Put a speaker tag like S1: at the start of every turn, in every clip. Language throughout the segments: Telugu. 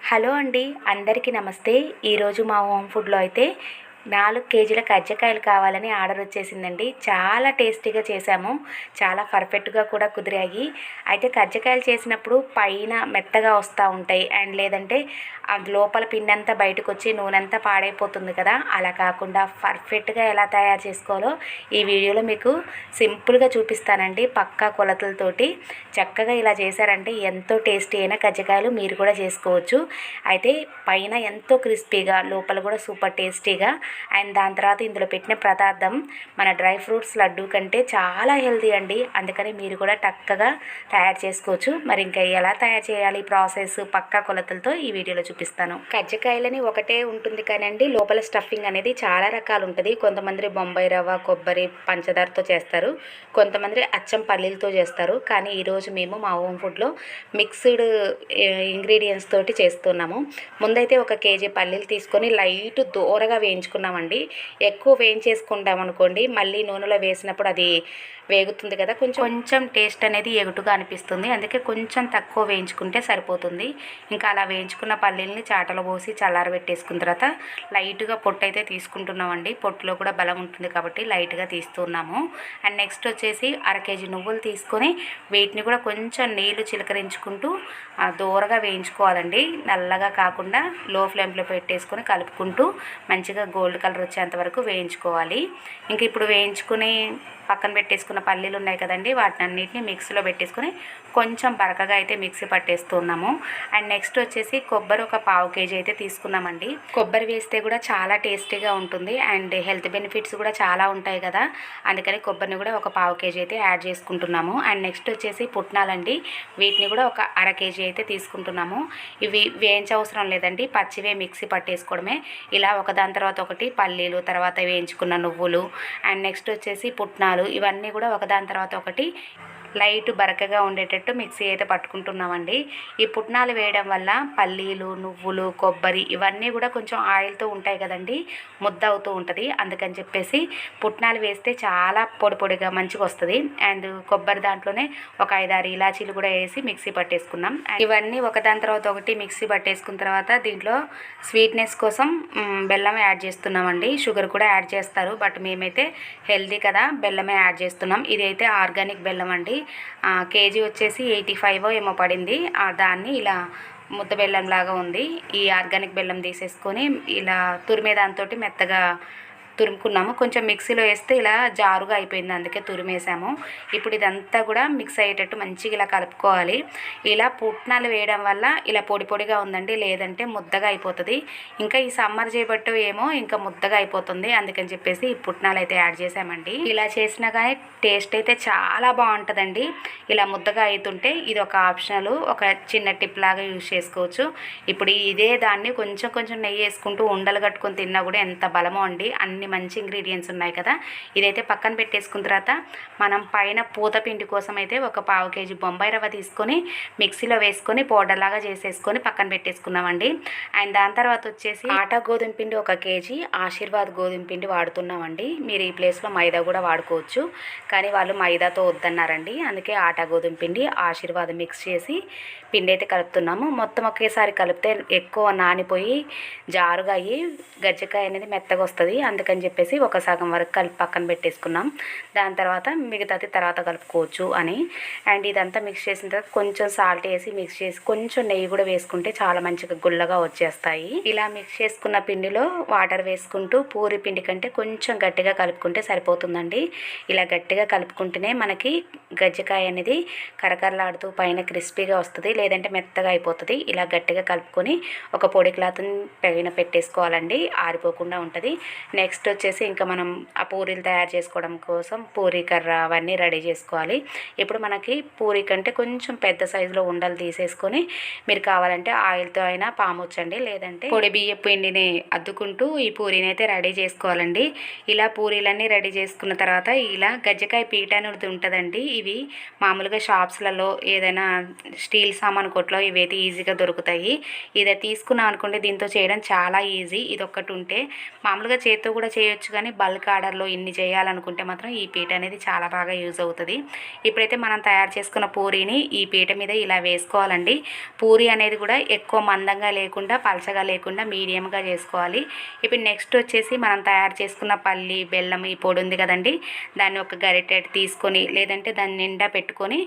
S1: హలో అండి, అందరికీ నమస్తే. ఈరోజు మా హోమ్ ఫుడ్లో అయితే 4 కేజీల కజ్జికాయలు కావాలని ఆర్డర్ వచ్చేసిందండి. చాలా టేస్టీగా చేశాము. చాలా పర్ఫెక్ట్గా కూడా కుదిరాయి. అయితే కజ్జికాయలు చేసినప్పుడు పైన మెత్తగా వస్తూ ఉంటాయి అండ్ లేదంటే లోపల పిండి అంతా బయటకు వచ్చి నూనె అంతా పాడైపోతుంది కదా. అలా కాకుండా పర్ఫెక్ట్గా ఎలా తయారు చేసుకోవాలో ఈ వీడియోలో మీకు సింపుల్గా చూపిస్తానండి. పక్కా కొలతలతోటి చక్కగా ఇలా చేశారంటే ఎంతో టేస్టీ అయిన కజ్జికాయలు మీరు కూడా చేసుకోవచ్చు. అయితే పైన ఎంతో క్రిస్పీగా, లోపల కూడా సూపర్ టేస్టీగా అండ్ దాని తర్వాత ఇందులో పెట్టిన పదార్థం మన డ్రై ఫ్రూట్స్ లడ్డు కంటే చాలా హెల్తీ అండి. అందుకని మీరు కూడా చక్కగా తయారు చేసుకోవచ్చు. మరి ఇంకా ఎలా తయారు చేయాలి, ప్రాసెస్ పక్కా కొలతలతో ఈ వీడియోలో చూపిస్తాను. కజ్జికాయలని ఒకటే ఉంటుంది కానండి, లోపల స్టఫింగ్ అనేది చాలా రకాలు ఉంటుంది. కొంతమంది బొంబాయి రవ్వ, కొబ్బరి, పంచదారతో చేస్తారు. కొంతమంది అచ్చం పల్లీలతో చేస్తారు. కానీ ఈరోజు మేము మా హోమ్ ఫుడ్లో మిక్స్డ్ ఇంగ్రీడియంట్స్ తోటి చేస్తున్నాము. ముందైతే 1 కేజీ పల్లీలు తీసుకొని లైట్ దూరగా వేయించుకున్నామండి. ఎక్కువ వేయించేసుకుంటాం అనుకోండి, మళ్ళీ నూనెలో వేసినప్పుడు అది వేగుతుంది కదా, కొంచెం టేస్ట్ అనేది ఎగుటుగా అనిపిస్తుంది. అందుకే కొంచెం తక్కువ వేయించుకుంటే సరిపోతుంది. ఇంకా అలా వేయించుకున్న పల్లీలని చాటలో పోసి చల్లారబెట్టేసుకున్న తర్వాత లైట్గా పొట్టు అయితే తీసుకుంటున్నామండి. పొట్టులో కూడా బలం ఉంటుంది కాబట్టి లైట్గా తీస్తున్నాము. అండ్ నెక్స్ట్ వచ్చేసి 1/2 కేజీ నువ్వులు తీసుకొని వీటిని కూడా కొంచెం నీళ్లు చిలకరించుకుంటూ దూరగా వేయించుకోవాలండి. నల్లగా కాకుండా లో ఫ్లేమ్లో పెట్టేసుకొని కలుపుకుంటూ మంచిగా గోల్డ్ కలర్ వచ్చేంత వరకు వేయించుకోవాలి. ఇంక ఇప్పుడు వేయించుకుని పక్కన పెట్టేసుకున్న పల్లీలు ఉన్నాయి కదండి, వాటిని అన్నిటిని మిక్సీలో పెట్టేసుకొని కొంచెం బరకగా అయితే మిక్సీ పట్టేస్తున్నాము. అండ్ నెక్స్ట్ వచ్చేసి కొబ్బరి 1/4 కేజీ అయితే తీసుకున్నామండి. కొబ్బరి వేస్తే కూడా చాలా టేస్టీగా ఉంటుంది అండ్ హెల్త్ బెనిఫిట్స్ కూడా చాలా ఉంటాయి కదా, అందుకని కొబ్బరిని కూడా 1/4 కేజీ అయితే యాడ్ చేసుకుంటున్నాము. అండ్ నెక్స్ట్ వచ్చేసి పుట్నాలండి, వీటిని కూడా 1/2 కేజీ అయితే తీసుకుంటున్నాము. ఇవి వేయించవసరం లేదండి, పచ్చివే మిక్సీ పట్టేసుకోవడమే. ఇలా ఒకదాని తర్వాత ఒకటి పల్లీలు, తర్వాత వేయించుకున్న నువ్వులు అండ్ నెక్స్ట్ వచ్చేసి పుట్నాలు, ఇవన్నీ కూడా ఒకదాని తర్వాత ఒకటి లైట్ బరకగా ఉండేటట్టు మిక్సీ అయితే పట్టుకుంటున్నామండి. ఈ పుట్నాలు వేయడం వల్ల పల్లీలు, నువ్వులు, కొబ్బరి ఇవన్నీ కూడా కొంచెం ఆయిల్తో ఉంటాయి కదండి, ముద్ద అవుతూ ఉంటుంది. అందుకని చెప్పేసి పుట్నాలు వేస్తే చాలా పొడి పొడిగా మంచిగా వస్తుంది. అండ్ కొబ్బరి దాంట్లోనే ఒక 5-6 ఇలాచీలు కూడా వేసి మిక్సీ పట్టేసుకున్నాం. ఇవన్నీ ఒకదాని తర్వాత ఒకటి మిక్సీ పట్టేసుకున్న తర్వాత దీంట్లో స్వీట్నెస్ కోసం బెల్లం యాడ్ చేస్తున్నామండి. షుగర్ కూడా యాడ్ చేస్తారు, బట్ మేమైతే హెల్దీ కదా బెల్లమే యాడ్ చేస్తున్నాం. ఇది అయితే ఆర్గానిక్ బెల్లం అండి. కేజీ వచ్చేసి 85 ఏమో పడింది. దాన్ని ఇలా ముద్ద బెల్లం లాగా ఉంది. ఈ ఆర్గానిక్ బెల్లం తీసేసుకొని ఇలా తురిమే దాంతో మెత్తగా తురుముకున్నాము. కొంచెం మిక్సీలో వేస్తే ఇలా జారుగా అయిపోయింది, అందుకే తురిమేసాము. ఇప్పుడు ఇదంతా కూడా మిక్స్ అయ్యేటట్టు మంచిగా ఇలా కలుపుకోవాలి. ఇలా పుట్నాలు వేయడం వల్ల ఇలా పొడి పొడిగా ఉందండి, లేదంటే ముద్దగా అయిపోతుంది. ఇంకా ఈ సమ్మర్ చేయబట్టు ఏమో ఇంకా ముద్దగా అయిపోతుంది, అందుకని చెప్పేసి ఈ పుట్నాలు అయితే యాడ్ చేసామండి. ఇలా చేసినా కానీ టేస్ట్ అయితే చాలా బాగుంటుందండి. ఇలా ముద్దగా అవుతుంటే ఇది ఒక ఆప్షనల్, ఒక చిన్న టిప్ లాగా యూజ్ చేసుకోవచ్చు. ఇప్పుడు ఇదే దాన్ని కొంచెం కొంచెం నెయ్యి వేసుకుంటూ ఉండలు కట్టుకొని తిన్నా కూడా ఎంత బలమో అండి. అన్ని మంచి ఇంగ్రీడియంట్స్ ఉన్నాయి కదా. ఇదైతే పక్కన పెట్టేసుకున్న తర్వాత మనం పైన పూత పిండి కోసం అయితే 1/4 కేజీ బొంబాయి రవ్వ తీసుకొని మిక్సీలో వేసుకొని పౌడర్ లాగా చేసేసుకొని పక్కన పెట్టేసుకున్నామండి. అండ్ దాని తర్వాత వచ్చేసి ఆటా గోధుమ పిండి 1 కేజీ, ఆశీర్వాద్ గోధుమ పిండి వాడుతున్నామండి. మీరు ఈ ప్లేస్లో మైదా కూడా వాడుకోవచ్చు, కానీ వాళ్ళు మైదాతో వద్దన్నారండి. అందుకే ఆటా గోధుమ పిండి, ఆశీర్వాద్ మిక్స్ చేసి పిండి అయితే కలుపుతున్నాము. మొత్తం ఒకేసారి కలిపితే ఎక్కువ నానిపోయి జారుగా అయ్యి గజ్జికాయ అనేది మెత్తగా వస్తుంది. అందుకని చెప్పేసి ఒక సగం వరకు కలిపి పక్కన పెట్టేసుకున్నాం. దాని తర్వాత మిగతాది తర్వాత కలుపుకోవచ్చు అని. అండ్ ఇదంతా మిక్స్ చేసిన తర్వాత కొంచెం సాల్ట్ వేసి మిక్స్ చేసి కొంచెం నెయ్యి కూడా వేసుకుంటే చాలా మంచిగా గుల్లగా వచ్చేస్తాయి. ఇలా మిక్స్ చేసుకున్న పిండిలో వాటర్ వేసుకుంటూ పూరి పిండి కంటే కొంచెం గట్టిగా కలుపుకుంటే సరిపోతుందండి. ఇలా గట్టిగా కలుపుకుంటేనే మనకి గజ్జికాయ అనేది కరకరలాడుతూ పైన క్రిస్పీగా వస్తుంది, లేదంటే మెత్తగా అయిపోతుంది. ఇలా గట్టిగా కలుపుకొని ఒక పొడి క్లాత్ని పైన పెట్టేసుకోవాలండి, ఆరిపోకుండా ఉంటుంది. నెక్స్ట్ వచ్చేసి ఇంకా మనం ఆ పూరీలు తయారు చేసుకోవడం కోసం పూరీ కర్ర అవన్నీ రెడీ చేసుకోవాలి. ఇప్పుడు మనకి పూరీ కంటే కొంచెం పెద్ద సైజులో ఉండలు తీసేసుకొని మీరు కావాలంటే ఆయిల్తో అయినా పామొచ్చండి, లేదంటే పొడి బియ్య పిండిని అద్దుకుంటూ ఈ పూరీని అయితే రెడీ చేసుకోవాలండి. ఇలా పూరీలన్నీ రెడీ చేసుకున్న తర్వాత ఇలా గజ్జికాయ పీట అనేది ఉంటుందండి. ఇవి మామూలుగా షాప్స్లలో ఏదైనా స్టీల్ సామాన్ కొట్లో ఇవైతే ఈజీగా దొరుకుతాయి. ఇదే తీసుకున్నాం అనుకోండి, దీంతో చేయడం చాలా ఈజీ. ఇది ఒక్కటి ఉంటే మామూలుగా చేతితో కూడా చేయొచ్చు, కానీ బల్క్ ఆర్డర్లో ఇన్ని చేయాలనుకుంటే మాత్రం ఈ పీట అనేది చాలా బాగా యూజ్ అవుతుంది. ఇప్పుడైతే మనం తయారు చేసుకున్న పూరీని ఈ పీట మీద ఇలా వేసుకోవాలండి. పూరీ అనేది కూడా ఎక్కువ మందంగా లేకుండా పలచగా లేకుండా మీడియంగా చేసుకోవాలి. ఇప్పుడు నెక్స్ట్ వచ్చేసి మనం తయారు చేసుకున్న పల్లి బెల్లం ఈ పొడి ఉంది కదండి, దాన్ని ఒక గరిటెడ్ తీసుకొని లేదంటే దాన్ని నిండా పెట్టుకొని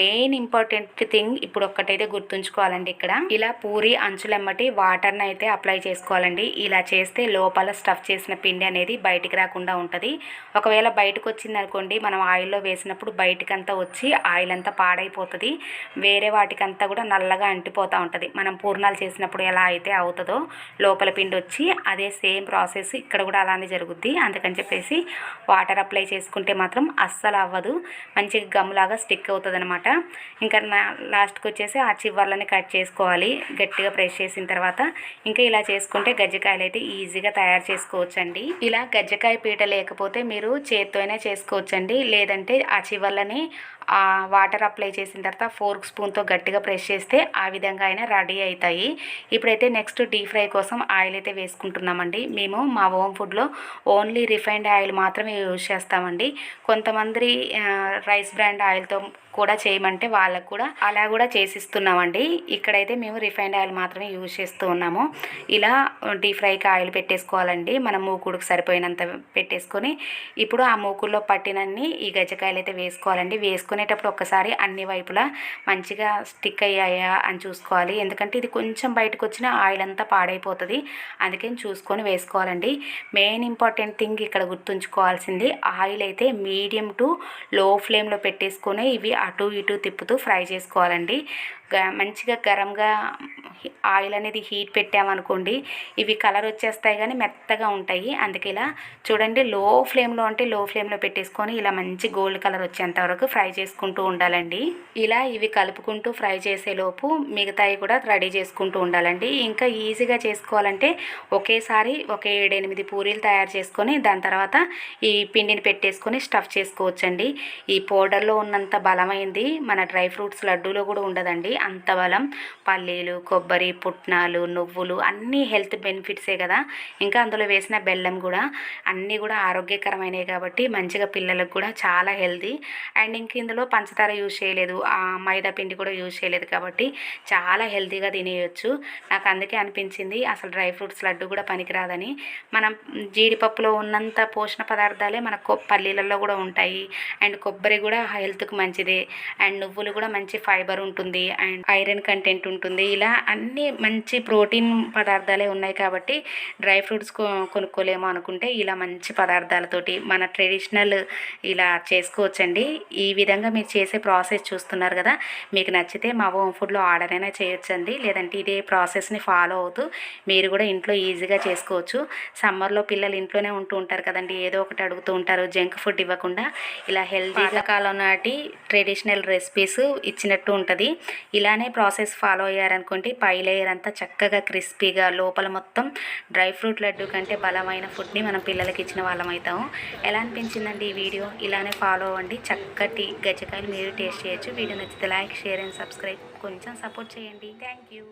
S1: మెయిన్ ఇంపార్టెంట్ థింగ్ ఇప్పుడు ఒక్కటైతే గుర్తుంచుకోవాలండి. ఇక్కడ ఇలా పూరి అంచులెమ్మటి వాటర్ని అయితే అప్లై చేసుకోవాలండి. ఇలా చేస్తే లోపల స్టఫ్ చేసిన పిండి అనేది బయటికి రాకుండా ఉంటుంది. ఒకవేళ బయటకు వచ్చింది అనుకోండి, మనం ఆయిల్లో వేసినప్పుడు బయటకంతా వచ్చి ఆయిల్ అంతా పాడైపోతుంది. వేరే వాటికంతా కూడా నల్లగా అంటిపోతూ ఉంటుంది. మనం పూర్ణాలు చేసినప్పుడు ఎలా అయితే అవుతుందో లోపల పిండి వచ్చి, అదే సేమ్ ప్రాసెస్ ఇక్కడ కూడా అలానే జరుగుద్ది. అందుకని చెప్పేసి వాటర్ అప్లై చేసుకుంటే మాత్రం అస్సలు అవ్వదు, మంచిగా గమ్లాగా స్టిక్ అవుతుంది అనమాట. ఇంకా లాస్ట్కి వచ్చేసి ఆ చివర్లని కట్ చేసుకోవాలి గట్టిగా ప్రెస్ చేసిన తర్వాత. ఇంకా ఇలా చేసుకుంటే గజ్జికాయలు అయితే ఈజీగా తయారు చేసుకోవచ్చండి. ఇలా గజ్జికాయ పీట లేకపోతే మీరు చేత్తో అయినా చేసుకోవచ్చండి, లేదంటే ఆ చివర్లని వాటర్ అప్లై చేసిన తర్వాత ఫోర్క్ స్పూన్తో గట్టిగా ప్రెస్ చేస్తే ఆ విధంగా అయినా రెడీ అవుతాయి. ఇప్పుడైతే నెక్స్ట్ డీప్ ఫ్రై కోసం ఆయిల్ అయితే వేసుకుంటున్నామండి. మేము మా హోమ్ ఫుడ్లో ఓన్లీ రిఫైన్డ్ ఆయిల్ మాత్రమే యూజ్ చేస్తామండి. కొంతమంది రైస్ బ్రాండ్ ఆయిల్తో కూడా చేయమంటే వాళ్ళకు కూడా అలా కూడా చేసిస్తున్నామండి. ఇక్కడైతే మేము రిఫైన్డ్ ఆయిల్ మాత్రమే యూజ్ చేస్తూ ఉన్నాము. ఇలా డీప్ ఫ్రైకి ఆయిల్ పెట్టేసుకోవాలండి. మనం మూకుడుకు సరిపోయినంత పెట్టేసుకొని ఇప్పుడు ఆ మూకుల్లో పట్టినన్ని ఈ గజ్జికాయలు అయితే వేసుకోవాలండి. వేసుకునేటప్పుడు ఒక్కసారి అన్ని వైపులా మంచిగా స్టిక్ అయ్యాయా అని చూసుకోవాలి, ఎందుకంటే ఇది కొంచెం బయటకు వచ్చిన ఆయిల్ అంతా పాడైపోతుంది. అందుకని చూసుకొని వేసుకోవాలండి. మెయిన్ ఇంపార్టెంట్ థింగ్ ఇక్కడ గుర్తుంచుకోవాల్సింది, ఆయిల్ అయితే మీడియం టు లో ఫ్లేమ్లో పెట్టేసుకొని ఇవి అటు ఇటు తిప్పుతూ ఫ్రై చేసుకోవాలండి. మంచిగా గరంగా ఆయిల్ అనేది హీట్ పెట్టామనుకోండి, ఇవి కలర్ వచ్చేస్తాయి కానీ మెత్తగా ఉంటాయి. అందుకే ఇలా చూడండి, లో ఫ్లేమ్లో అంటే లో ఫ్లేమ్లో పెట్టేసుకొని ఇలా మంచి గోల్డ్ కలర్ వచ్చేంత వరకు ఫ్రై చేసుకుంటూ ఉండాలండి. ఇలా ఇవి కలుపుకుంటూ ఫ్రై చేసేలోపు మిగతాయి కూడా రెడీ చేసుకుంటూ ఉండాలండి. ఇంకా ఈజీగా చేసుకోవాలంటే ఒకేసారి ఒక 7-8 పూరీలు తయారు చేసుకొని దాని తర్వాత ఈ పిండిని పెట్టేసుకొని స్టఫ్ చేసుకోవచ్చండి. ఈ పౌడర్లో ఉన్నంత బలమైంది మన డ్రై ఫ్రూట్స్ లడ్డూలో కూడా ఉండదండి, అంత బలం. పల్లీలు, కొబ్బరి, పుట్నాలు, నువ్వులు అన్నీ హెల్త్ బెనిఫిట్సే కదా. ఇంకా అందులో వేసిన బెల్లం కూడా అన్నీ కూడా ఆరోగ్యకరమైనవి కాబట్టి మంచిగా పిల్లలకు కూడా చాలా హెల్తీ. అండ్ ఇంక ఇందులో పంచదార యూజ్ చేయలేదు, మైదా పిండి కూడా యూజ్ చేయలేదు కాబట్టి చాలా హెల్తీగా తినేయచ్చు. నాకు అందుకే అనిపించింది అసలు డ్రై ఫ్రూట్స్ లడ్డు కూడా పనికిరాదని. మనం జీడిపప్పులో ఉన్నంత పోషణ పదార్థాలే మన పల్లీలలో కూడా ఉంటాయి. అండ్ కొబ్బరి కూడా హెల్త్కి మంచిదే. అండ్ నువ్వులు కూడా మంచి ఫైబర్ ఉంటుంది అండ్ ఐరన్ కంటెంట్ ఉంటుంది. ఇలా అన్నీ మంచి ప్రోటీన్ పదార్థాలే ఉన్నాయి కాబట్టి డ్రై ఫ్రూట్స్ కొనుక్కోలేమో అనుకుంటే ఇలా మంచి పదార్థాలతోటి మన ట్రెడిషనల్ ఇలా చేసుకోవచ్చండి. ఈ విధంగా మీరు చేసే ప్రాసెస్ చూస్తున్నారు కదా, మీకు నచ్చితే మా హోమ్ ఫుడ్లో ఆర్డర్ అయినా చేయొచ్చండి, లేదంటే ఇదే ప్రాసెస్ని ఫాలో అవుతూ మీరు కూడా ఇంట్లో ఈజీగా చేసుకోవచ్చు. సమ్మర్లో పిల్లలు ఇంట్లోనే ఉంటూ ఉంటారు కదండి, ఏదో ఒకటి అడుగుతూ ఉంటారు. జంక్ ఫుడ్ ఇవ్వకుండా ఇలా హెల్తీగా కాలం నాటి ట్రెడిషనల్ రెసిపీస్ ఇచ్చినట్టు ఉంటుంది. ఇలానే ప్రాసెస్ ఫాలో అయ్యారనుకోండి, పై లేయర్ అంతా చక్కగా క్రిస్పీగా, లోపల మొత్తం డ్రై ఫ్రూట్ లడ్డు కంటే బలమైన ఫుడ్ని మనం పిల్లలకి ఇచ్చిన వాళ్ళం అవుతాము. ఎలా అనిపించిందండి ఈ వీడియో? ఇలానే ఫాలో అవ్వండి, చక్కటి గజ్జికాయలు మీరు టేస్ట్ చేయొచ్చు. వీడియో నచ్చితే లైక్, షేర్ అండ్ సబ్స్క్రైబ్, కొంచెం సపోర్ట్ చేయండి. Thank you.